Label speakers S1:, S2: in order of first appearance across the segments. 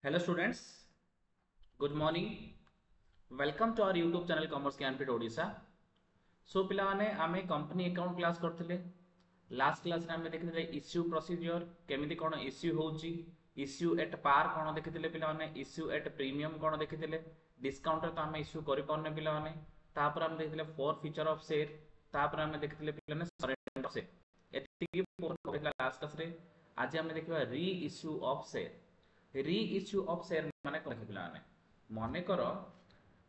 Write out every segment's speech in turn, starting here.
S1: Hello students, good morning. Welcome to our YouTube channel Commerce Canpit Odisha. So पिला माने आमे company account class करथिले. Last class रे आमे देखिथिले इश्यू प्रोसीजर केमिति कोन इश्यू होउची, इश्यू एट पार कोन देखिथिले पिला माने, इश्यू एट प्रीमियम कोन देखिथिले, डिस्काउंट तो आमे इश्यू करि पारने पिला माने. तापर आमे देखिथिले फोर फीचर ऑफ शेयर, तापर आमे देखिथिले पिला माने सरेंडर शेयर. एतिकी फोर देखला लास्ट क्लास रे. आज आमे देखिबा reissue of share. Reissue of share माने कोन पिला माने, मने करो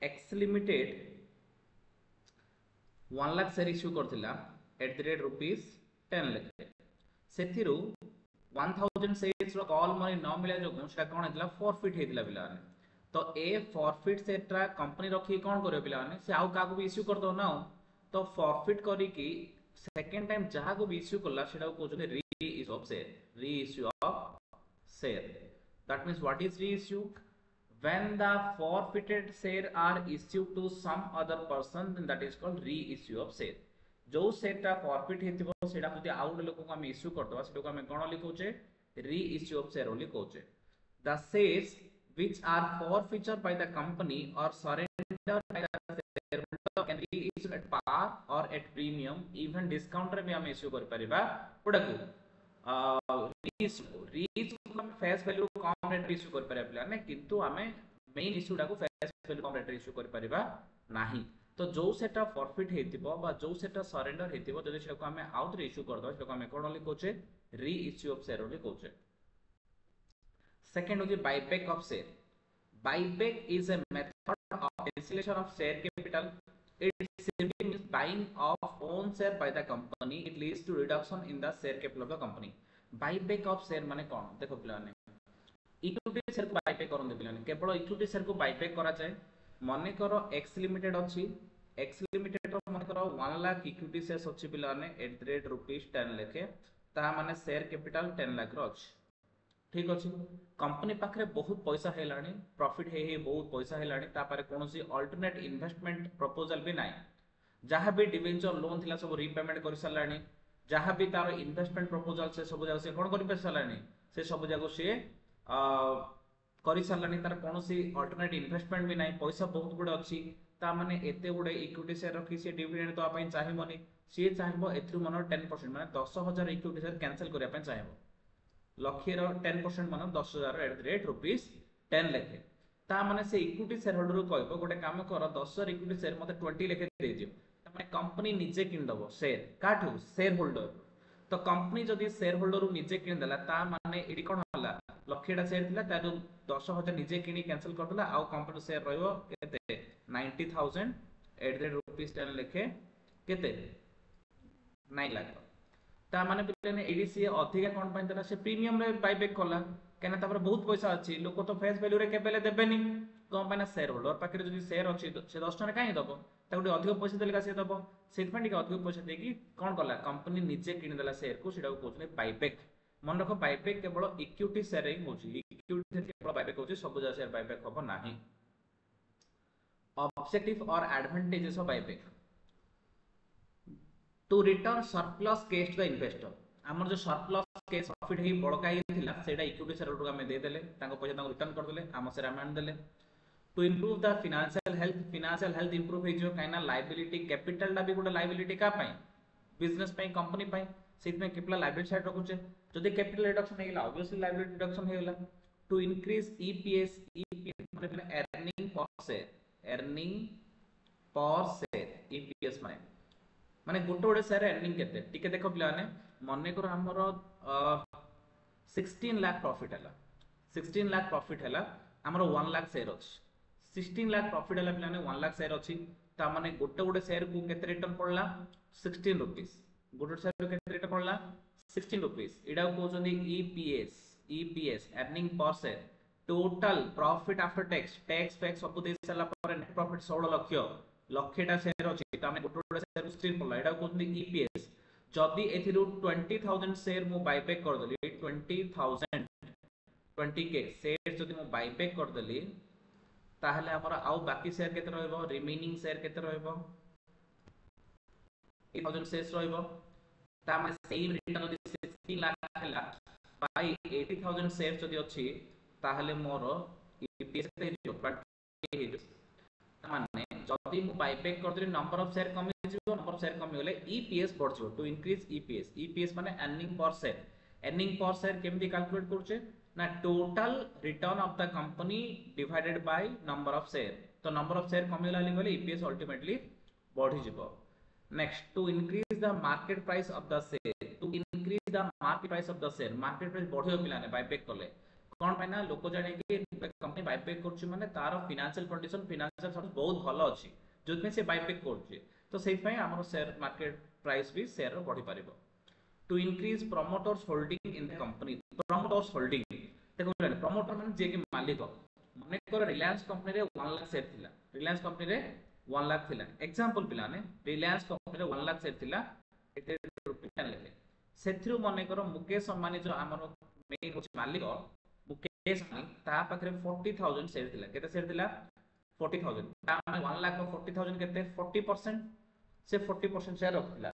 S1: X limited 1 lakh share issue करथिला at the rate rupees 10 lakh सेथिरु 1000 शेयर्स रो कॉल मनी न मिले जो सेटा कोन हेतला फॉरफिट हेतला पिला माने. तो ए फॉरफिट सेटा कंपनी रखी कोन करियो पिला माने, से आउ काको भी इश्यू कर दो ना. तो फॉरफिट करी की सेकंड टाइम जहा को भी इश्यू करला सेटा को कहउछे री issue of share. Reissue of share, that means what is reissue? When the forfeited share are issued to some other person, then that is called reissue of share. जो शेयरटा forfeit हेतिबो सेटा जदि आउ गोटे लोक को हम इश्यू करदवा सेटा को हम कोन लिखौचे, रीइश्यू ऑफ शेयर बोली कहौचे. The shares which are forfeited by the company or surrendered by the shareholder can be issued at par or at premium, even discount रे भी हम इश्यू कर परिबा प्रोडक्ट फेस वैल्यू कम rate issue कर परिबा पिला ने, किंतु हमें मेन इश्यूटा को फेस वैल्यू कम रेट इश्यू कर परिबा नाही. तो जो सेटा फॉरफिट हेतिबो बा जो सेटा सरेंडर हेतिबो जदि सेटा को हमें आउट रे इश्यू कर दो सेटा को हमें कोन लिखौचे, री इश्यू ऑफ शेयर बोली कहौचे. सेकंड होची buyback of share. Buyback is a method of cancellation of share capital. It simply means buying of own share by the company. It leads to reduction in the share capital of the company. Buyback of share माने कौन देखो पिलाने, equity share को buyback करन दे पिलाने, केवल equity share को buyback करा जाए. माने करो एक्स लिमिटेड अछि, एक्स लिमिटेड रो माने करो 1 लाख इक्विटी शेयर्स अछि पिलाने एट द रेट रुपीस 10 लेखे, ता माने शेयर कैपिटल 10 लाख रो अछि. ठीक अच्छे, कंपनी पाखे बहुत पैसा है, प्रॉफिट है बहुत पैसा है, तापर कौन सी अल्टरनेट इन्वेस्टमेंट प्रपोजल भी ना. जहाँ भी डिवेंचर लोन थिला सब रीपेमेंट कर सारानी, जहाँ भी तार इन्वेस्टमेंट प्रपोजल से सब जगह से कौन कर सारानी, से सब जगह सी कर सारानी. तार कौन सी अल्टरनेट इन्वेस्टमेंट भी ना, पैसा बहुत गुड़े अच्छी. ताने एत गुड़े इक्विटी शेयर रखी सी डिविडेंड दवाई चाहिए, सी चाहिए एथु मन 10% माने 10,000 इक्विटी शेयर कैंसिल करने चाहिए. लक्षर 10% मान 10,000 एट द रेट रुपीस 10 लेखे. ता माने से इक्विटी शेयर होल्डर को कहबो गोटे काम कर 10,000 इक्विटी शेयर मते 20 लेखे दे दियो. माने कंपनी निजे किन दबो शेयर काठू शेयर होल्डर. तो कंपनी जदी शेयर होल्डर रु निजे किन देला ता माने एडी कोन होला, लक्षटा शेयर थिला ता जो 10,000 निजे किनी कैंसिल कर देला, आ कंपनी शेयर रहइबो केते 90,000 एट द रेट रुपीस 10 लेखे केते 9 लाख. ता माने पिलेने एडीसी अधिका कोन पय देला, से प्रीमियम रे बायबैक कला केना, तापर बहुत पैसा अछि लोक तो फेस वैल्यू रे केबेले देबेनी. कोन पय ना शेयर होल्डर पाखे जदी शेयर अछि से 10 टका काई दबो, ताको अधिक पैसा देले का से दबो, सेट पे अधिक पैसा देकी कोन कला कंपनी निजे किन देला शेयर को, सेटा को कहउछले बायबैक. मन रखो बायबैक केवल इक्विटी शेयर ही होछि, इक्विटी केवल बायबैक होछि, सब जगह शेयर बायबैक होबो नाही. ऑब्जेक्टिव और advantages of buyback. To return surplus cash to the investor. हमर जो सरप्लस कैश प्रॉफिट ही बड़का ही थिला सेटा इक्विटी शेयर होल्डर को हम दे देले, ताको पैसा ताको रिटर्न कर देले, हम शेयर हम देले. To improve the financial health improve हे जो काइना लायबिलिटी कैपिटल दा भी गुड लायबिलिटी का पई बिजनेस पई कंपनी पई, सेट में कैपिटल लायबिलिटी साइड रखुचे. जदी कैपिटल रिडक्शन हेला ऑब्वियसली लायबिलिटी रिडक्शन हेला. टू इंक्रीज ईपीएस मतलब अर्निंग पर शेयर ईपीएस माने गोटे गोटे शेयर अर्निंग केते टिके देखो पिलाने, मने करो हमर 16 लाख प्रॉफिट हैला, 16 लाख प्रॉफिट हैला, हमर 1 लाख शेयर अछि. 16 लाख प्रॉफिट हैला पिलाने 1 लाख शेयर अछि, ता माने गोटे गोटे शेयर को केते रिटर्न पड़ला 16 रुपीस. गोटे शेयर को केते रिटर्न पड़ला 16 रुपीस. एडा को कहउछन EPS earning per share. Total profit after tax फैक्स सब दे साला पर नेट प्रॉफिट 16 लाख लक्षटा शेयर अछि, तामे गोटे गोटे शेयर 16 पड़ला, एडा कहउछन ईपीएस. जदी एथिरु 20,000 शेयर मु बायबैक कर देली, 20,000 20k शेयर जदी मु बायबैक कर देली, ताहले हमर आउ बाकी शेयर केते रहइबो, रिमेनिंग शेयर केते रहइबो 8,000 शेयर रहइबो. तामे सेम रिटर्न जदी 16 लाख हला बाय 80,000 शेयर जदी अछि, ताहले मोर ईपीएस ते हे माने जदि मु बायबैक कर देली नंबर ऑफ शेयर कमी जिवो नंबर ऑफ शेयर कमी होले ईपीएस बढ़ जिवो टू इंक्रीज ईपीएस ईपीएस माने earning per share earning per share केमती कैलकुलेट करछे ना total return of the company divided by number of share तो नंबर ऑफ शेयर कमी लाली गले ईपीएस अल्टीमेटली बढ़ी जिवो next to increase the market price of the share to increase the market price of the share market price बढ़ियो पिलाने buyback कले कौन पे ना लोक जाने कि कंपनी बायबैक करछि माने तार फाइनेंशियल कंडीशन फाइनेंशियल सर्विस बहुत भलो अछि जोथमे से बायबैक करछि तो सेहि पय हमर शेयर मार्केट प्राइस भी शेयर रो बढ़ी परिबो to increase promoters holding in the company promoters holding देखो प्रमोटर माने जे के मालिक माने कर रिलायंस कंपनी रे 1 लाख शेयर थिला रिलायंस कंपनी रे 1 लाख थिला एग्जांपल पिलाने रिलायंस कंपनी रे 1 लाख शेयर थिला 80 रुपया लेले सेथरु माने कर मुकेश अंबानी जो हमर मेन होछि मालिक मुकेश अंबानी ता पाखरे 40000 शेयर थिला केते शेयर थिला 40000 ता माने 1 लाख 40000 केते 40% से 40% शेयर रखथिला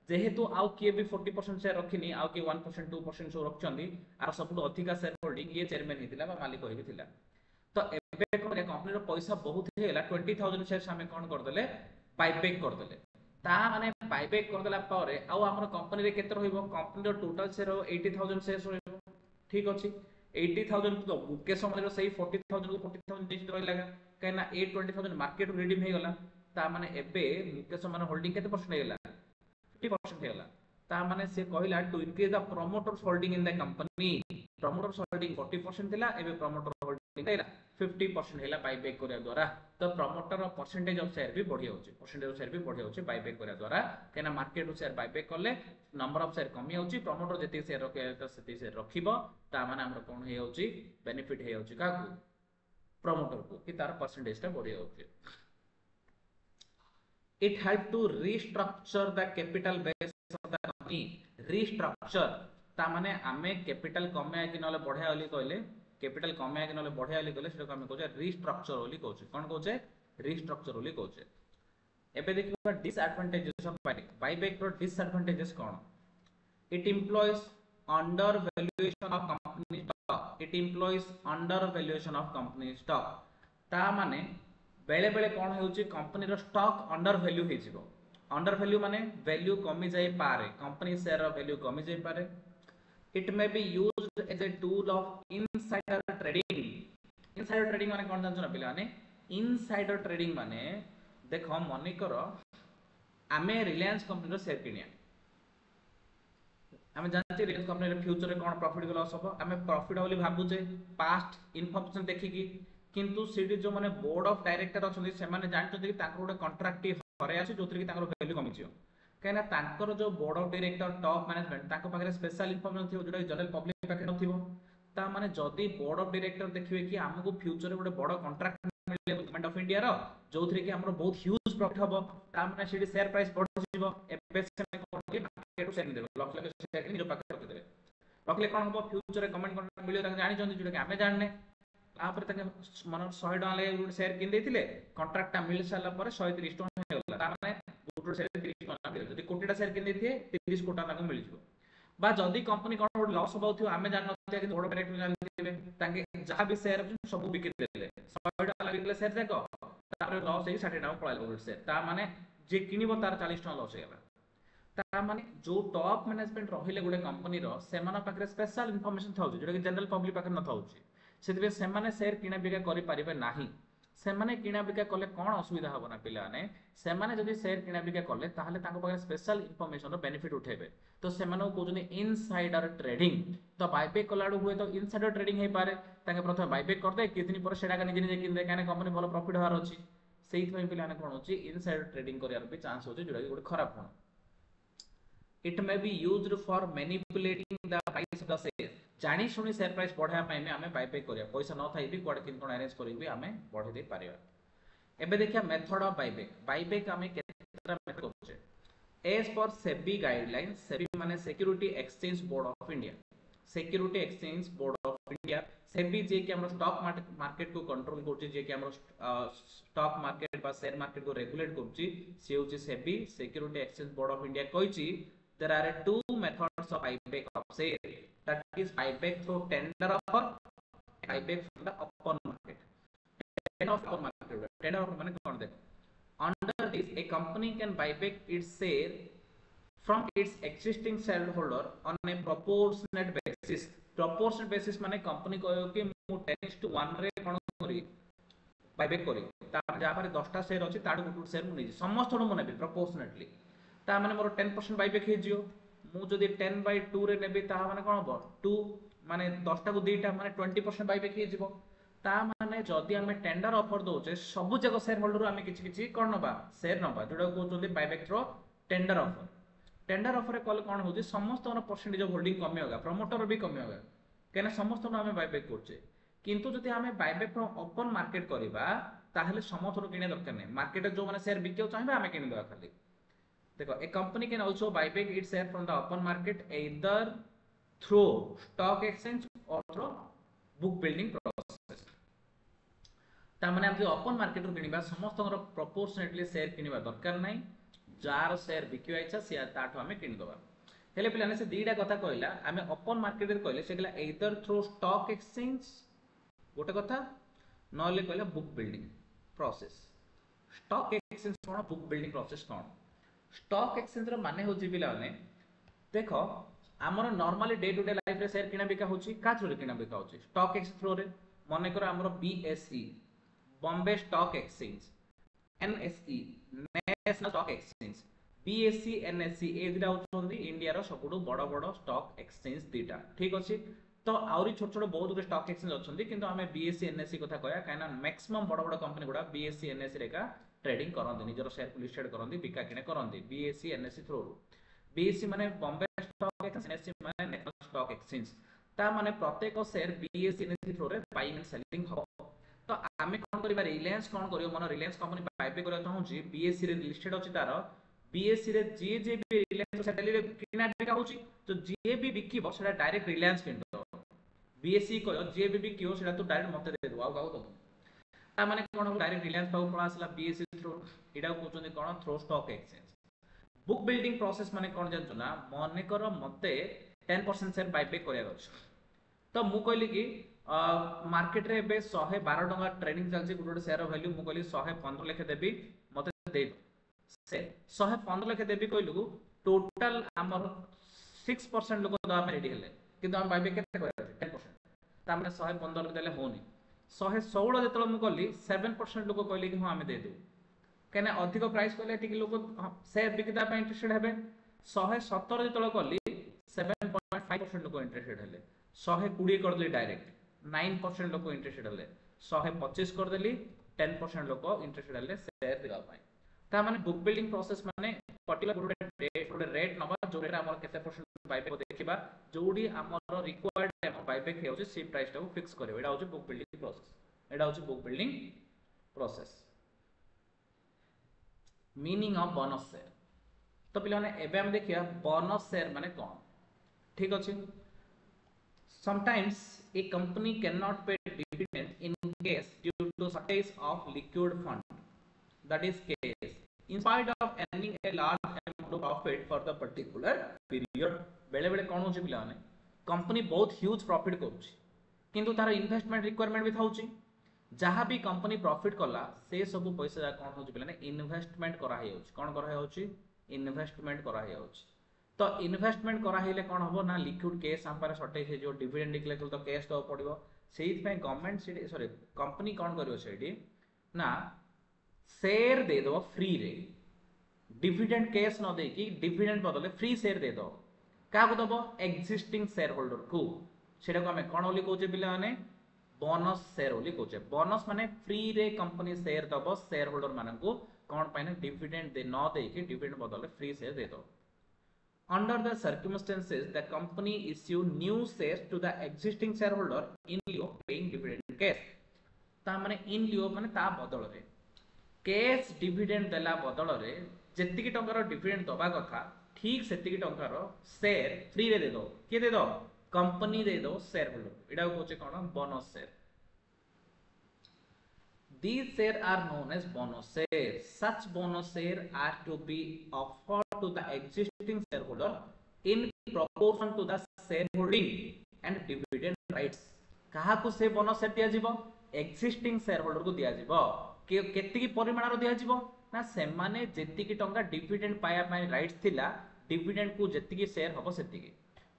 S1: जेहेतु आउ किए भी 40% शेयर रखिनी आउ कि 1% 2% सो रखचंदी आर सबुठ अधिका शेयर होल्डिंग ये चेयरमैन हिथिला बा मालिक होई थिला तो एबे कोन कंपनी रो पैसा बहुत हेला 20000 शेयर हमें कोन कर देले बायबैक कर देले ता माने बायबैक कर देला पारे आउ हमर कंपनी रे केते रहइबो कंपनी रो टोटल शेयर 80000 शेयर रहइबो ठीक अछि 80000 तो मुकेश अंबानी रो सही 40000 को 40000 डिजिट रहि लागा कहना 820000 मार्केट रिडीम हे गला ता माने एबे मुकेश अंबानी होल्डिंग केते परसेंट हेला 50% हेला ता माने से कहला to increase the promoters holding in the company promoters holding 40% थिला एबे प्रमोटर होल्डिंग हेला 50% हेला बायबैक करिया द्वारा तो प्रमोटर रो परसेंटेज ऑफ शेयर भी बढ़िया होची परसेंटेज ऑफ शेयर भी बढ़िया होची बायबैक करिया द्वारा केना मार्केट रो शेयर बायबैक करले नंबर ऑफ शेयर कमी होची प्रमोटर जति शेयर रखे तो सेति शेयर रखिबो ता माने हमर कोन हे होची बेनिफिट हे होची काकू प्रमोटर को कि तार परसेंटेज ता बढ़िया होची it help to restructure the capital base of the company restructure ता माने आमे कैपिटल कमे कि नले बढ़िया होली कहले कैपिटल कमे कि नले बढ़िया होली कहले सेटा आमे कहजे रिस्ट्रक्चर होली कहजे कोन कहजे रिस्ट्रक्चर होली कहजे एबे देखिबा डिसएडवांटेजेस ऑफ बायबैक रो डिसएडवांटेजेस कोन it employs under valuation of company stock it employs under valuation of company stock ता माने बेले बेले कोन हेउची कंपनी रो स्टॉक अंडर वैल्यू हे जिवो अंडर वैल्यू माने वैल्यू कमी जाई पारे कंपनी शेयर रो वैल्यू कमी जाई पारे it may be used as a tool of insider trading माने कोन जानछो ना पिला माने इनसाइडर ट्रेडिंग माने देखो मनी करो आमे रिलायंस कंपनी रो शेयर किनिया आमे जानते रिलायंस कंपनी रो फ्यूचर रे कोन प्रॉफिट लॉस होबो आमे प्रॉफिट होली भाबुचे पास्ट इन्फॉर्मेशन देखि की किंतु सीडी जो माने बोर्ड ऑफ डायरेक्टर अछंती से माने जानछंती कि ताकर गोटे कॉन्ट्रैक्ट हरे आछे जोतरे कि ताकर वैल्यू कमी छियो कहना ताकर जो board of director top management ताको पाखरे स्पेशल इन्फॉर्मेशन थिबो जोटा जनरल पब्लिक पाखरे नथिबो ता माने जदी बोर्ड ऑफ डायरेक्टर देखिबे कि हमको फ्यूचर रे गोटे बड़ कॉन्ट्रैक्ट मिले गवर्नमेंट ऑफ इंडिया रो जोथरे कि हमरो बहुत ह्यूज प्रॉफिट हबो ता माने सीडी शेयर प्राइस बढ़ जिवो एबे से कोन कि मार्केट शेयर देबो लक्ष लक्ष शेयर निजो पाखरे रखि देबे रखले कोन हबो फ्यूचर रे गवर्नमेंट कॉन्ट्रैक्ट मिलियो ताके जानि जंदी जोटा कि हमें जानने तापर तके मन 100 टका ले शेयर किन देथिले कॉन्ट्रैक्ट मिल साला पर 130 टका हे गला ता माने गुटो शेयर 30 टका मिल जदी कोटीटा शेयर किन देथिए 30 कोटा ताको मिल जिवो बा जदी कंपनी कोन लॉस होबाउथियो हमें जान नथिया कि बोर्ड डायरेक्टर जानथिबे ताके जहा भी शेयर सब बिकि देले 100 टका बिकले शेयर देखो तापर लॉस हे 60 टका पळाइल गुटो शेयर ता माने जे किनिबो तार 40 टका लॉस हे गला ता माने जो टॉप मैनेजमेंट रहिले गुटे कंपनी रो सेमाना पाखरे स्पेशल इन्फॉर्मेशन थाउची जोटा कि जनरल पब्लिक पाखरे न थाउची सेतबे सेमाने शेयर किना बिका करि परिबे नाही सेमाने किना बिका कले कोन असुविधा हबो ना पिलाने सेमाने जदी शेयर किना बिका कले ताहले ताको पाखरे स्पेशल इन्फॉर्मेशन रो बेनिफिट उठेबे तो सेमानो कोजने इनसाइडर ट्रेडिंग तो बायबैक कलाडू हुए तो इनसाइडर ट्रेडिंग हे पारे ताके प्रथम बायबैक कर दे कितनी पर सेडा का निजे निजे किन दे काने कंपनी भलो प्रॉफिट होवार अछि सेहि थई पिलाने कोन होछि इनसाइडर ट्रेडिंग करियार भी चांस होछि जोडा कि गोटे खराब कोन it may be used for manipulating the price of the share जानी सुनी शेयर प्राइस बढ़ाया पई में हमें बायबैक करिया पैसा न थाई भी कोड किन कोन अरेंज करि भी हमें बढ़े दे पारिया एबे देखिया मेथड ऑफ बायबैक हमें केतरा मेथड करछे as per SEBI guideline SEBI माने security exchange board of India security exchange board of India SEBI जे कि हमरो स्टॉक मार्केट को कंट्रोल करछे जे कि हमरो स्टॉक मार्केट बा शेयर मार्केट को रेगुलेट करछी से होची SEBI security exchange board of India कहिची there are two methods of buyback of share that is buyback through tender offer buyback from the open market. Tender offer open market. Tender offer माने कौन देखो? Under this, a company can buy back its share from its existing shareholder on a proportionate basis. Proportionate basis माने company कहयो कि मु 10:1 रे कौन करी buyback करी तार जहाँ पर 10टा शेयर अच्छी ताड़ गोटे शेयर मुझे समस्त मुझे नेबी प्रपोर्शनेटली ता माने मोर 10% बायबैक हो जियो मु जदी 10/2 रे नेबी ता माने कोन हो 2 माने 10टा को 2टा माने 20% बायबैक हो जिवो ता माने जदी हमें टेंडर ऑफर दोचे सब जगह शेयर होल्डर हमें किछि किछि कोन नबा शेयर नबा जोडा को जोली बायबैक रो टेंडर ऑफर कॉल कोन होजी समस्त परसेंटेज ऑफ होल्डिंग कमी होगा प्रमोटर भी कमी होगा केना समस्त हमें बायबैक करछे किंतु जदि आमे बायबैक फ्रॉम ओपन मार्केट करिबा ताहले समथर किने दरकार नै मार्केट जो माने शेयर बिकियो चाहिबा आमे किनि देबा खाली देखो a company can also buyback its share from the open market either through stock exchange और थ्रू बुक बिल्डिंग प्रोसेस ता माने हम ओपन मार्केट रो किनिबा समस्तर प्रोपोर्शनेटली शेयर किनिबा दरकार नै जार शेयर बिकियो आइछा से ताठो आमे किनि देबा हेले पिलाने से दीटा कथा कहला आमे ओपन मार्केट रे कहले से गला एदर थ्रू स्टॉक एक्सचेंज गोटे कथा नले कहला book building process stock exchange कोन बुक बिल्डिंग प्रोसेस कोन स्टॉक एक्सचेंज रो माने होची पिलाने देखो हमर normally day to day life रे शेयर किना बिका होची का थ्रू रे किना बिका होची स्टॉक एक्सचेंज थ्रू रे माने करो हमर BSE Bombay stock exchange NSE national stock exchange BSE NSE ए दिरा होचोंदी इंडिया रो सबुडू बड़ बड़ स्टॉक एक्सचेंज दिटा ठीक अछि तो आउरी छोट छोट बहुत गुटे स्टॉक एक्सचेंज अच्छी किंतु आमे बीएसई एनएसई कथा कहया काइना मैक्सिमम बड़ बड़ कंपनी गुडा बीएसई एनएसई रे का ट्रेडिंग करंदी निजर शेयर को लिस्टेड करंदी बिका किने करंदी बीएसई एनएसई थ्रू बीएसई माने बॉम्बे स्टॉक एक्सचेंज एनएसई माने नेशनल स्टॉक एक्सचेंज ता माने प्रत्येक शेयर बीएसई एनएसई थ्रू रे बाइंग एंड सेलिंग हो तो आमे कोन करिबा रिलायंस कोन करियो मन रिलायंस कंपनी बायबैक करया चाहू छी बीएसई रे लिस्टेड अछि तार बीएसई रे जे भी रिलायंस सेटली किना बिका होची तो जे भी बिकिबो सेटा डायरेक्ट रिलायंस किनतो बीएसई को जे भी बिकियो सेटा तो डायरेक्ट मते दे दो आउ गाउ दो ता माने कोन हो डायरेक्ट रिलायंस पाउ पळा आसला बीएसई थ्रू एडा कोचोनी कोन through stock exchange book building process माने कोन जानचो ना मने करो मते 10% शेयर बायबैक करया गछ तो मु कहली कि मार्केट रे बे 112 टका ट्रेडिंग चलची गुड शेयर वैल्यू मु कहली 115 लाख देबी मते दे से 115 लाख देबी कहलु टोटल हमर 6% लोक दवा रेडी हेले किंतु हम बायबैक केते करया 10% ता माने 115 देले होनी 116 जेतलो मु कहली 7% लोक कहले कि हां हमें दे दो केना अधिक प्राइस कहले टिक लोक शेयर बिकिदा पे इंटरेस्टेड हेबे 117 जेतलो कहली 7.5% लोक इंटरेस्टेड हेले 120 कर देली डायरेक्ट 9% लोक इंटरेस्टेड हेले 125 कर देली 10% लोक इंटरेस्टेड हेले शेयर दिगा पाए ता माने बुक बिल्डिंग प्रोसेस माने पर्टिकुलर गोटे रेट नबा जोरे हमर केते परसेंट बायबैक देखिबा जोडी हमर रिक्वायर्ड हम बायबैक हे होची सी प्राइस टा को फिक्स करबे एडा होची बुक बिल्डिंग प्रोसेस एडा होची book building process meaning of bonus share तो पिला ने एबे हम देखिया बोनस शेयर माने कोन ठीक अछि sometimes a company cannot pay dividend in case due to shortage of liquid fund that is case in spite of earning a large amount of profit for the particular period बेले बेले कोन होची पिला ने company बहुत huge profit करूची किंतु तार investment requirement भी थाउची जहाँ भी कंपनी प्रॉफिट कला से सब पैसा कौन हो पिला इन्वेस्टमेंट करा कौन करा इन्वेस्टमेंट करा तो इन्वेस्टमेंट करा कौन हम ना लिक्विड कैश हम सर्टेज हो डिविडेंड डिक्लेयर तो कैश दवा पड़ो से गवर्नमेंट सॉरी कंपनी कौन कर ना शेयर दे दो फ्री रे डिविडेंड कैश न देकी डिविडेंड बदले फ्री शेयर दे दो क्या दब एक्जिस्टिंग शेयर होल्डर को सेटा को हमें कौन बोली कहूचे पिला माने बोनस शेयर बोली कहूचे बोनस माने फ्री रे कंपनी शेयर दब शेयर होल्डर मानकू कौन पाइना डिविडेंड दे न देकी डिविडेंड बदले फ्री शेयर दे दो under the circumstances the company issue new shares to the existing shareholder in lieu of paying dividend cash ता माने in lieu माने ता बदल रे कैश डिविडेंड देला बदल रे जेतिकी टंकार डिविडेंड दबा कथा ठीक सेतिकी टंकार शेयर फ्री रे दे दो के दे दो कंपनी दे दो शेयर होल्डर एडा होचे कोन bonus share these shares are known as bonus shares such bonus shares are to be offered to the existing shareholder in proportion to the shareholding and dividend rights କାହାକୁ ସେ bonus set ଦିଆଯିବ existing share holder କୁ ଦିଆଯିବ କେତିକି ପରିମାଣର ଦିଆଯିବ ନା ସେମାନେ ଯେତିକି ଟଙ୍କା ଡିଭିଡେଣ୍ଡ ପାଇବା ପାଇଁ ରାଇଟ୍ସ ଥିଲା डिविडेंड को जेतिकी शेयर हम सेतिकी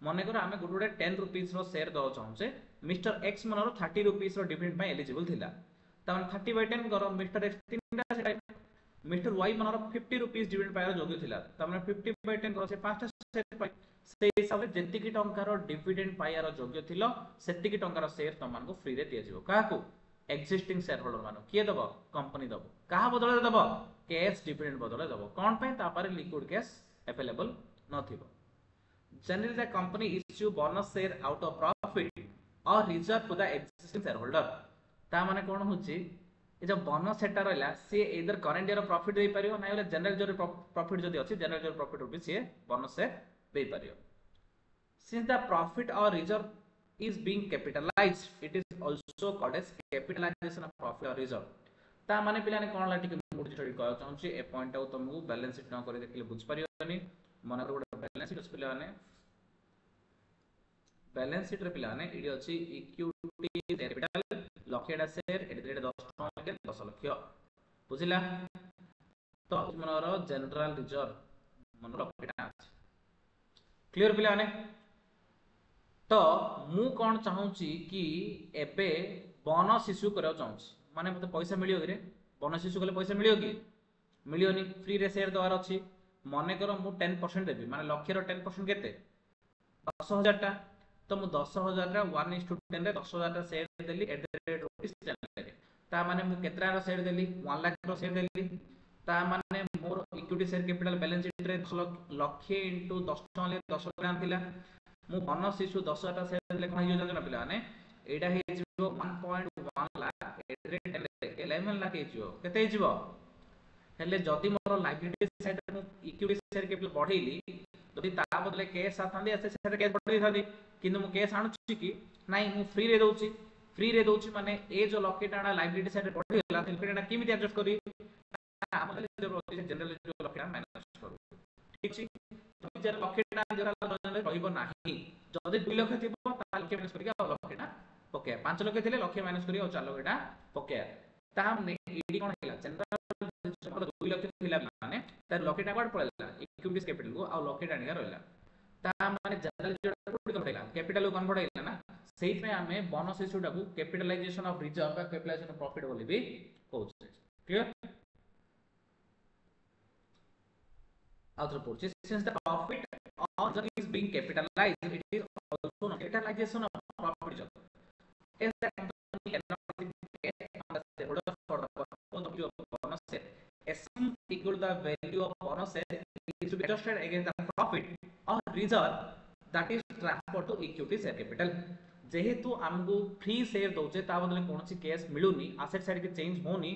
S1: मनकर आम गोटे 10 रुपीज शेयर दवा चाहूचे मिस्टर एक्स मनर 30 रुपीज डिविडेंड एलिजिबल थिला तमन 30/10 कर मिस्टर एक्स तीनटा मिस्टर वाई मनर 50 रुपीज डिविडेंड पायर योग्य थिला तमन 50/10 कर से पांचटा शेयर पाई से हिसाब रे जेतिकी टंकार डिविडेंड पायर योग्य थिलो सेतिकी टंकार शेयर तमन को फ्री रे दिया जिवो काहाकू एक्जिस्टिंग शेयर होल्डर मानो किए दबो कंपनी दबो काहा बदले दबो कैश डिविडेंड बदले दबो कोन पे तापारे लिक्विड कैश अवेलेबल नथिबो generally the company issue bonus share out of profit और reserve to the existing shareholder ता माने कोन होची ए जो बोनस सेटा रहला से इधर करंट ईयर प्रॉफिट दे परियो नै होले जनरल जो प्रॉफिट जदी अछि जनरल जो प्रॉफिट रुपी से बोनस शेयर दे परियो सिंस द प्रॉफिट और reserve is being capitalized it is also called as capitalization of profit or reserve ता माने पिला ने कोन ला टिके मोड स्टडी कह चाहूँ ए पॉइंट आउ तुमको बैलेंस शीट न कर देखले बुझ परियोनी मन गोटे बैलेंस शीट पिला ने बैलेंस शीट रे पिला ने इडी अछि इक्विटी कैपिटल लक्षेडा शेयर एडरेट 10 टका 10 लाख बुझिला तो मनर जनरल रिजर्व मन लक्षेडा क्लियर पिला ने तो मु कौन चाहूँगी कि एबे बोनस इश्यू करा चाहूँगी माने मते पैसा मिलियो कि रे बोनस इश्यू कले पैसा मिलियो कि मिलियोनी फ्री रे शेयर दवार अछि मने करो मु 10% देबी माने लक्षर 10% केते 10000 टा तो मु 10000 रा 1:10 रे 10000 टा शेयर देली एट द रेट रुपीस 10 ता माने मु केतरा रो शेयर देली 1 लाख रो शेयर देली ता माने मोर equity share capital balance sheet रे 10 लाख इनटू 10 टका ले 10 ग्राम थिला मु बोनस इश्यू 10 टा शेयर ले कोन हो जाना पिला ने एडा हे जिवो 1.1 लाख एट रेट 11 लाख हे जिवो केते हे जिवो हेले जदी मोर लायबिलिटी साइड मु इक्विटी शेयर कैपिटल बढ़ेली जदी ता बदले कैश आथांदी ऐसे शेयर कैश बढ़ी थांदी किंतु मु कैश आणुची कि नाही मु फ्री रे दोची माने ए जो लॉकेट आना लायबिलिटी साइड बढ़ी गला लिक्विडिटी केमिति एडजस्ट करी हमले जो जनरल जो लॉकेट माइनस करू ठीक छी तो जे लॉकेट जरा रहिबो नाही जदी 2 लाख थिबो ता लॉकेट माइनस करिया लॉकेट ओके 5 लाख थिले लॉकेट माइनस करिया 4 लाख ओके ता हमने ईडी कोन हिला जनरल 2 लाख थिला माने तार लॉकेट आगड पळला इक्विटी कैपिटल को आ लॉकेट आनिया रहला ता माने जनरल जो कोड करेला कैपिटल को कन्वर्ट हैला ना सेहि में हमें बोनस इश्यू टाकू कैपिटलाइजेशन ऑफ रिजर्व बा कैपिटलाइजेशन ऑफ प्रॉफिट बोली भी कहउछे clear other purchase since the profit or the is being capitalized it is also not capitalization of profit reserve as the company cannot pay on the shareholder for the purpose of bonus share sum equal the value of bonus share is to be adjusted against the profit or reserve that is transferred to equity share capital जेहेतु हमको free share दोचे ता बदले कोनसी cash मिलुनी asset side के change होनी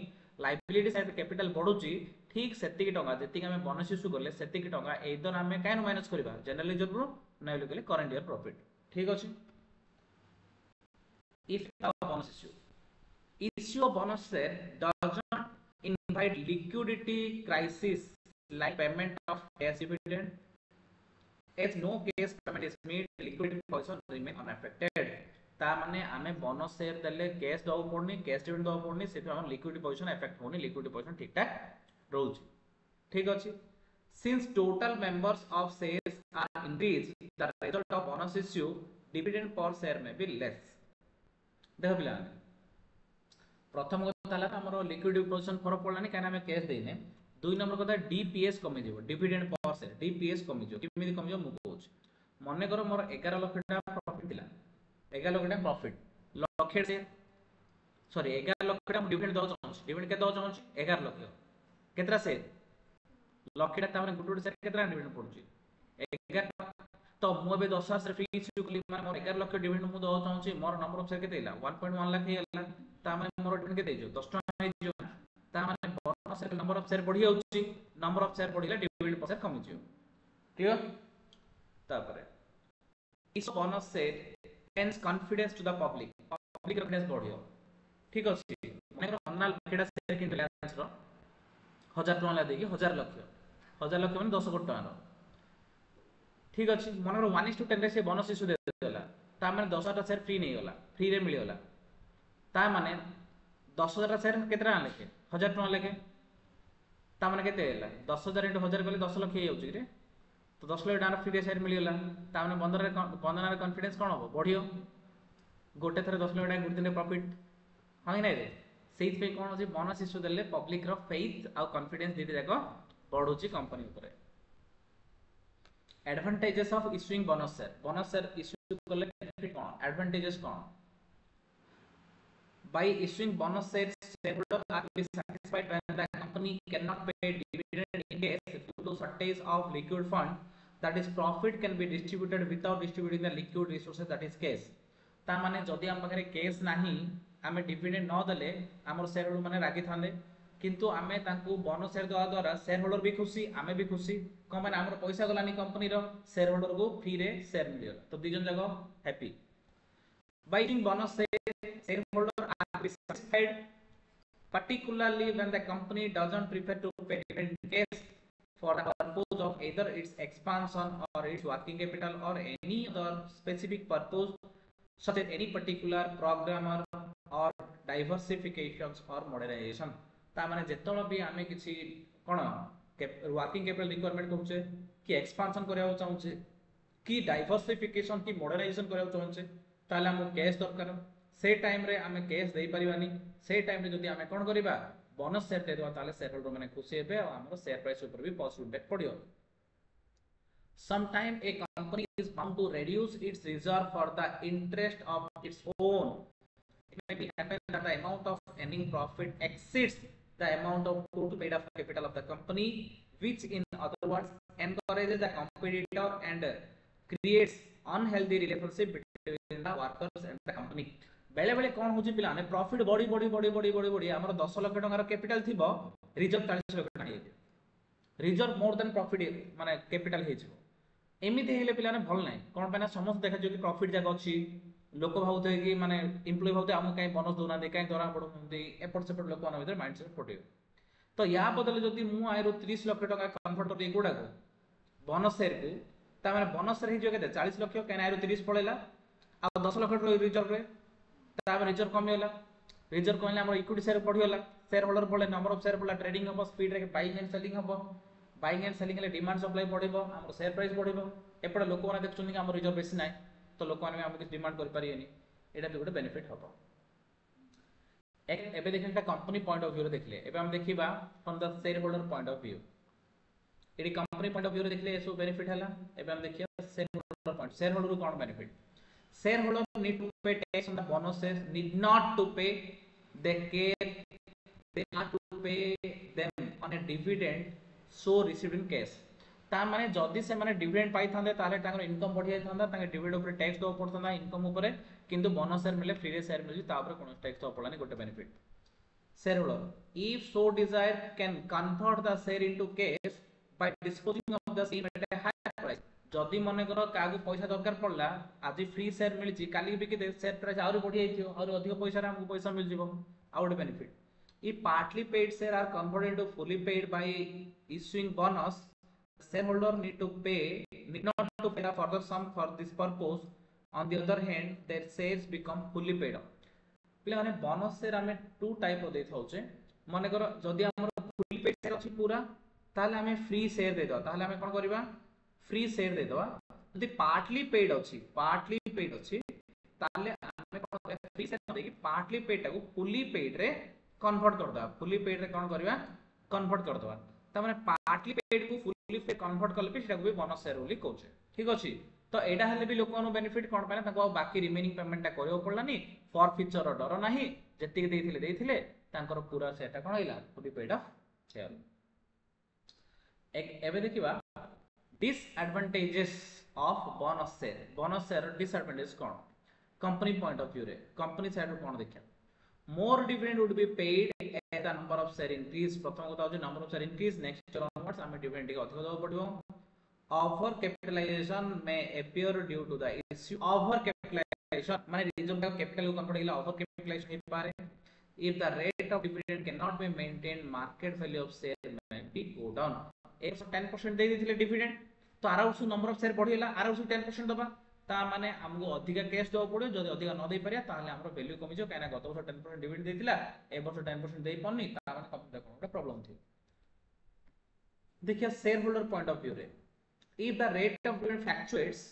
S1: liability side capital बढ़ुची ठीक सेतिकी टंका जेतिकी हमें बोनस इश्यू करले सेतिकी टंका एदर हमें काइन माइनस करबा जनरली जरूर नै लेले करंट ईयर प्रॉफिट ठीक अछि if bonus issue of bonus share does not invite liquidity crisis like payment of cash dividend as no cash payment is made liquidity position remain unaffected ता माने हमें bonus share देले cash दो पड़नी cash dividend दो पड़नी से हम लिक्विडिटी पोजीशन इफेक्ट होनी लिक्विडिटी पोजीशन ठीक ठाक रहउची ठीक अछि since total members of shares are increased the result of bonus issue dividend per share may be less देखो पिला प्रथम କଥା ହେଲା हमरो लिक्विडिटी पोजीशन फरक पड़लानी काना हमें कैश देने दुई नंबर कथा डीपीएस कमी जीवो डिविडेंड पर शेयर डीपीएस कमी जीवो किमिति कमी जीवो मु कहूछ मने करो मोर 11 लाख टा प्रॉफिट थिला 11 लाख टा प्रॉफिट लाख से सॉरी 11 लाख टा डिविडेंड दो चाहूँ डिविडेंड के दो चाहूँ 11 लाख केतरा से लाख टा तामने गुड शेयर केतरा डिविडेंड पड़ुची 11 तो मु बे 10,000 से फ्री इश्यू कली माने मोर 11 लाख डिविडेंड मु दो चाहूँ मोर नंबर ऑफ शेयर केते हिला 1.1 लाख हिला तामने मोर डिविडेंड केते हिजो 10 टका हिजो तामने बोनस नंबर ऑफ शेयर बढ़ी जाउची नंबर ऑफ शेयर बढ़िला डिविडेंड पर शेयर कमी जियो क्लियर तापरे इस बोनस से टेंस confidence to the public confidence बढ़ियो ठीक अछि माने अन्नाल केडा शेयर किन बैलेंस रो 1000 टका ला देगी 1000 लाख माने 10 कोटी टका रो ठीक अछि माने 1:10 रे से बोनस इश्यू दे देला ता माने 10,000 शेयर फ्री नहीं गला, फ्री रे मिल गला, ता माने 10,000 शेयर केते टका लेखे 1000 टका लेखे, ता माने केते हैला 10,000 * 1000 कले 10 लाख हे जाउची रे, तो 10 लाख टका फ्री रे शेयर मिल गला, ता माने बंधन कॉन्फिडेंस कोन हो बढ़ियो, गोटे थरे 10 लाख टका गुड दिन प्रॉफिट हां कि नै रे, सेहि पे कोन होची बोनस इश्यू देले पब्लिक रो फेथ आ कॉन्फिडेंस दीदी जाको बढ़ुची कंपनी ऊपर। Advantages of issuing bonus share issue करले बेनिफिट कोन, एडवांटेजेस कोन, by issuing bonus shares shareholders are to be satisfied when the company cannot pay dividend in case due to shortage of liquid fund, that is profit can be distributed without distributing the liquid resources, that is cash। ता माने जदि हम पाखरे cash नाही आमे dividend न देले हमर शेयर होल्डर माने रागी थांदे, किंतु आमे तांकू बोनस शेयर देवा द्वारा शेयर होल्डर भी खुशी आमे भी खुशी, कम माने हमर पैसा गलानी कंपनी रो शेयर होल्डर को फ्री रे शेयर मिलियो, तो दिजन जगह happy. By issuing bonus shareholders are to be satisfied, particularly when the company doesn't prefer to pay dividend in cash for the purpose of either its expansion or its working capital or any other specific purpose, such as any particular program or diversifications or modernization। ता माने जेतलो भी आमे किछि कोन working capital requirement कहउछे कि expansion करया चाहउछे कि diversification की modernisation करया चाहउछे, ताले हम कैश दरकार, से टाइम रे आमे कैश देई परिबानी, से टाइम रे जदि आमे कोन करिबा बोनस शेयर दे देबा ताले शेयर होल्डर माने खुशी हेबे और हमर शेयर प्राइस ऊपर भी पॉजिटिव इम्पैक्ट पड़ियो। Sometime a company is bound to reduce its reserve for the interest of its own, it may be happen that the amount of earning profit exceeds the amount of total paid up capital of the company, which in other words encourages the competitor and creates unhealthy relationship between the workers and the company। बेले बेले कोन होची पिला ने profit बड़ी बड़ी बड़ी बड़ी बड़ी बड़ी हमर 10 लाख टका कैपिटल थिबो, रिजर्व 40 लाख टका हे, रिजर्व मोर देन प्रॉफिट माने कैपिटल हे छिबो, एमिति हेले पिला ने भल नै कोन पना समस्त देखा जो कि प्रॉफिट जाक अछि, लोक भाउते कि माने एम्प्लॉय भाउते हम काई बोनस दोना दे काई दरा पडुंदी एपट सेपट लोक मान भीतर माइंडसेट पटियो, तो या बदले जदि मु आइरो 30 लाख टका कन्वर्ट कर एगुडा को बोनस शेयर को, ता माने बोनस शेयर हे जो केते 40 लाख काई आइरो 30 पळेला आ 10 लाख रिजर्व रे, ता रिजर्व कमी होला, रिजर्व कहले हमर इक्विटी शेयर बढ़ी होला, शेयर होल्डर बढ़े, नंबर ऑफ शेयर बढ़ला, ट्रेडिंग हो स्पीड रे बाइंग एंड सेलिंग हो, बाइंग एंड सेलिंग ले डिमांड सप्लाई बढ़िबो, हमर शेयर प्राइस बढ़िबो, एपडे लोक माने देखछन कि हमर रिजर्व बेसी नाही, तो लोक माने हम किछ डिमांड कर परियेनी, एटा भी गोटे बेनिफिट हबो। एक एबे देखिनटा कंपनी पॉइंट ऑफ व्यू रे देखले, एबे हम देखिबा from the shareholder point of view, एडी कंपनी पॉइंट ऑफ व्यू रे देखले एसो बेनिफिट हला, एबे हम देखिया shareholder point, shareholder को कोन benefit, shareholder need to pay tax on the bonus shares, need not to pay, they are to pay them on a dividend so received in cash। ता माने जदी से माने dividend पाई थांदे ताले तांगर income बढ़िया थांदा, तांगे डिविडेंड ऊपर टैक्स दो पड़थांदा इनकम ऊपर, किंतु बोनस शेयर मिले फ्री रे शेयर मिलि ता ऊपर कोनो टैक्स दो पड़लानी, गोटे benefit. shareholder if so desire can convert the share into cash by disposing of the same at a higher price। जदि मन कर कागु पैसा दरकार पड़ला, आज फ्री शेयर मिलची काली बिकी दे शेयर प्राइस आउरी बढ़ी जाइथियो और अधिक पैसा रे हमको पैसा मिल जिवो, out benefit. if partly paid share are converted into fully paid by issuing bonus, shareholder need not to pay the further sum for this purpose, on the other hand their shares become fully paid up। पिला माने bonus share हमें to type रो देथौ छे, मन कर जदि हमर fully paid share अछि पूरा ताले हमें फ्री शेयर दे दो, ताले हमें कोन करबा फ्री शेयर दे दवा, यदि पार्टली पेड अछि ताले हमें कोन करबा फ्री शेयर दे कि पार्टली पेड टाको फुली पेड रे कन्वर्ट कर दवा, फुली पेड रे कोन करबा कन्वर्ट कर दवा, त माने पार्टली पेड को फुली पेड कन्वर्ट करले भी सेटाको भी बोनस शेयर बोली कहउछे, ठीक अछि। तो एडा हेले भी लोक मानो बेनिफिट कोन पाले ताको बाकी रिमेनिंग पेमेंट टा करियो पड़लानी, फॉर फ्यूचर रो डर नाही, जति देथिले तांकर पूरा सेटा कोन आइला फुली पेड ऑफ शेयर। एक एबे देखिबा disadvantages of bonus share disadvantages कोन, कंपनी पॉइंट ऑफ व्यू रे कंपनी साइड रो कोन देखिया, more dividend would be paid as the number of share increase, प्रथम কথা হচ্ছে number of share increase, next onwards हमें डिविडेंड के अधिक दवा पड़िबो। ओवर कैपिटलाइजेशन में appear due to the issue, over capitalization माने रिजर्व का कैपिटल को कंट्रोल हिला ओवर कैपिटलाइजेशन हो पारे, if the rate of dividend cannot be maintained, market value of share may be go down। 10% दे दिथिले डिविडेंड, तो आराउसु नंबर ऑफ शेयर बढ़िला, आराउसु 10% दबा, ता माने हमको अधिका कैश दो पड़ो जदि अधिका न दे पारिया ताहले हमरो वैल्यू कमी जो काना गत वर्ष 10% डिविडेंड देतिला ए वर्ष 10% देई पन्नी ता माने कंपनी कोन प्रॉब्लम थी। देखिए share holder point of view रे if the rate of dividend fluctuates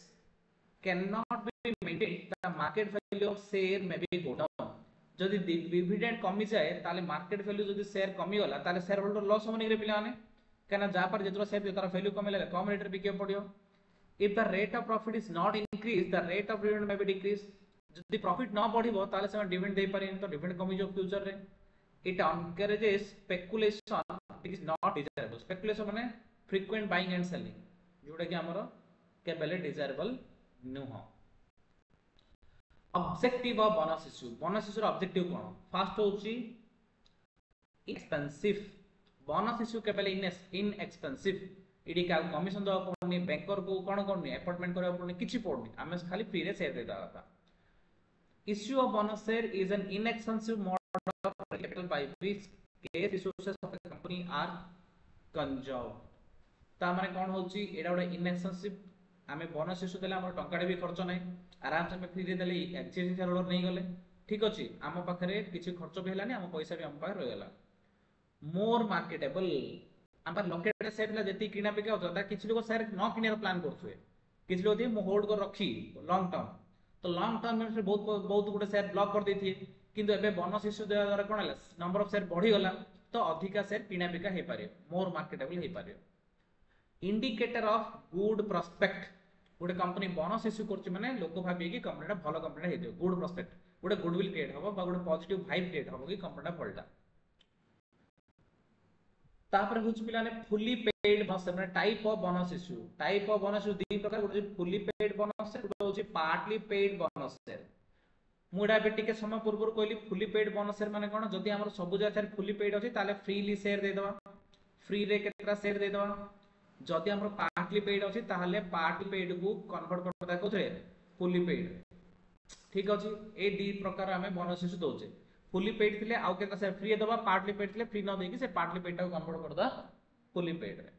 S1: cannot be maintained the market value of share may be go down जदि डिविडेंड कमी जाए ताले मार्केट वैल्यू जदि शेयर कमी गला ताले शेयर होल्डर लॉस होने रे पिला माने काना जा पर जेतरो शेयर तार वैल्यू कमी ले कम रेट रे बिके पड़ियो। if the rate of profit is not increased the rate of dividend may be decreased जदि प्रॉफिट न बढ़िबो ताले से डिविडेंड दे पारे तो डिविडेंड कमी जो फ्यूचर रे it encourages speculation it is not desirable speculation माने frequent buying and selling जोटा कि हमरो केबेले डिजायरेबल नुह। Objective of bonus issue objective कोन फर्स्ट होची एक्सपेंसिव बोनस इश्यू केबेले इनएक्सपेंसिव इडी का कमीशन दवा पड़नी बैंकर को कोन करनी अपॉइंटमेंट करबा पड़नी किछि पड़नी हमें खाली फ्री रे शेयर देता था। Issue of bonus share is an inexpensive mode of capital by which case resources of the company are conserve ता माने कोन होची एडा ओडा इनएक्सपेंसिव हमें बोनस इश्यू देला हमर टंकाडे भी खर्च नै आराम से हमें फ्री रे देले एक्चेंज शेयर होल्डर नै गले ठीक अछि हम पाखरे किछि खर्च भी हलानी हम पैसा भी हम पाखरे रह गेला। मोर मार्केटेबल हम लोकेट शेयर ला जति किना बिका होता किछि लोग शेयर न किनेर प्लान करथुए किछि लोग दे मो होल्ड कर रखी लॉन्ग टर्म तो लॉन्ग टर्म में बहुत बहुत गुटे शेयर ब्लॉक कर देथि किंतु एबे बोनस इश्यू देला द्वारा कोन हला नंबर ऑफ शेयर बढ़ी गला तो अधिका शेयर किना बिका हे पारे मोर मार्केटेबल हे पारे। इंडिकेटर ऑफ गुड प्रोस्पेक्ट गोटे कंपनी बोनस इश्यू करछि माने लोक भाबी कि कंपनीटा भलो कंपनीटा हेदियो गुड प्रोस्पेक्ट गोटे गुडविल क्रिएट हबो बा गोटे पॉजिटिव वाइब क्रिएट हबो कि कंपनीटा भलटा। तापर होछ पिलाने फुली पेड बोनस माने टाइप ऑफ बोनस इश्यू दी प्रकार गोटे फुली पेड बोनस गोटे होछि पार्टली पेड बोनस मुडा बे टिके समय पूर्व कहली फुली पेड बोनस माने कोन जदी हमर सब जाय फुली पेड अछि ताले फ्रीली शेयर दे दवा फ्री रे केतरा शेयर दे दवा जदि हमर पार्टली पेड अछि ताहले पार्टली पेड को कन्वर्ट करता कोथरे फुली पेड ठीक अछि ए दी प्रकार हमें बोनस इश्यू दोचे फुली पेड थिले आउ केता से फ्री दबा पार्टली पेड थिले फ्री न देकी से पार्टली पेड को कन्वर्ट करदा फुली पेड रे।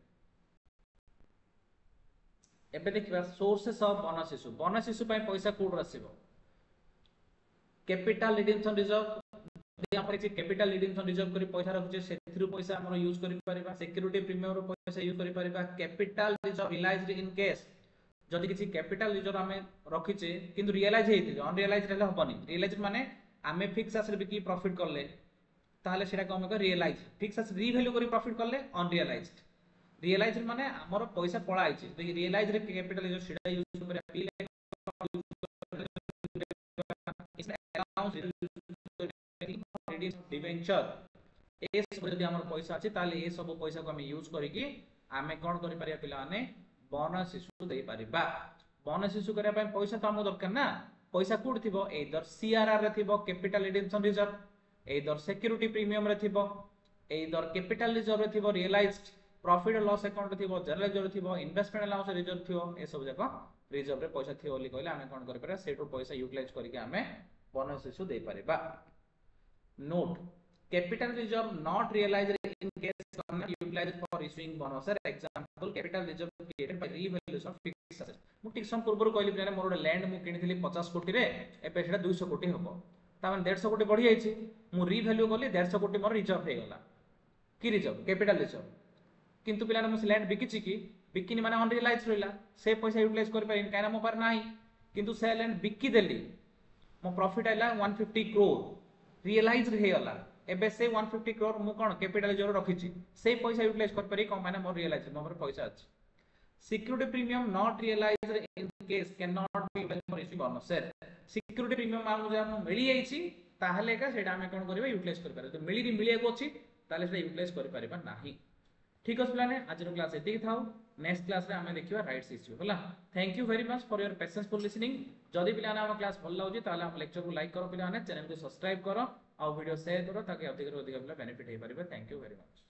S1: एबे देखिबा सोर्सेस ऑफ बोनस इश्यू पय पैसा कोड रसिबो कैपिटल रिडेम्पशन रिजर्व जदि हम किछि कैपिटल रिडेम्पशन रिजर्व करी पैसा रखुचे सेथिरु पैसा हमर यूज करि परिबा सिक्योरिटी प्रीमियम रो पैसा यूज करि परिबा capital reserve realised in case जदि किछि कैपिटल रिजर्व हमें रखिचे किंतु रियलाइज हेतिले अनरियलाइज रहले हबनी रियलाइज माने हमें फिक्स एसेट बिकी प्रॉफिट करले ताहले सेटा को हमें रियलाइज फिक्स एसेट रीवैल्यू करी प्रॉफिट करले अनरियलाइज्ड रियलाइज माने हमर पैसा पळा आइचे देखि रियलाइज रे कैपिटल रिजर्व सेटा यूज करिया पीले इसमें अकाउंट डिवेंचर ए सब जदि हमर पैसा अछि ताले ए सब पैसा को हम यूज करी कि हमें कोन करि परिया पिला माने बोनस इश्यू दे परिबा बोनस इश्यू करिया पय पैसा त हम दरकार ना पैसा कोड थिबो एदर सीआरआर रे थिबो capital redemption reserve either security premium रे थिबो एदर कैपिटल रिजर्व रे थिबो रियलाइज्ड प्रॉफिट और लॉस अकाउंट रे थिबो जनरल रिजर्व रे थिबो इन्वेस्टमेंट अलाउंस रिजर्व थिबो ए सब जको रिजर्व रे पैसा थिबो बोली कहले हमें कोन करि परिया सेटो पैसा यूटिलाइज करिके हमें बोनस इश्यू दे परिबा। Note capital reserve not realised in case not utilised for issuing bonus example capital reserve created by revaluation of fixed asset मु टिक सम पूर्व कहली प्लान मोर लैंड मु किनिथिली 50 कोटी रे एबे सेटा 200 कोटी हबो ता माने 150 कोटी बढ़ी जाईछि मु रीवैल्यू करली 150 कोटी मोर रिजर्व हे गला की रिजर्व कैपिटल रिजर्व किंतु पिलाने मु लैंड बिकिछि कि बिकिनी माने अनरियलाइज रहिला से पैसा यूटिलाइज कर पाइन काना मो पर नाही किंतु से लैंड बिकी देली मो प्रॉफिट आइला 150 करोड़ रियलाइज हे गला एबे से 150 करोड़ मु कोन कैपिटल रिजर्व रखिछि से पैसा यूटिलाइज कर पारि कम माने मोर रियलाइज मोर पैसा अछि। Security premium not realised in case can not be utilised for issuing bonus share security premium आमु जे हम मिली जाईछि ताहले का सेटा हम कोन करबा यूटिलाइज कर पारे तो मिली मिलिया को अछि ताले सेटा यूटिलाइज कर पारिबा नाही ठीक अछि प्लान आज रो क्लास एति थाउ नेक्स्ट क्लास रे हमें देखिबा राइट्स इश्यू होला। Thank you very much for your patience for listening जदि पिलाने हम क्लास भल लाउजी ताले हम लेक्चर को लाइक करो पिलाने चैनल को सब्सक्राइब करो और वीडियो शेयर करो ताकि अधिक रो अधिक पिला बेनिफिट हे परिबे। Thank you very much.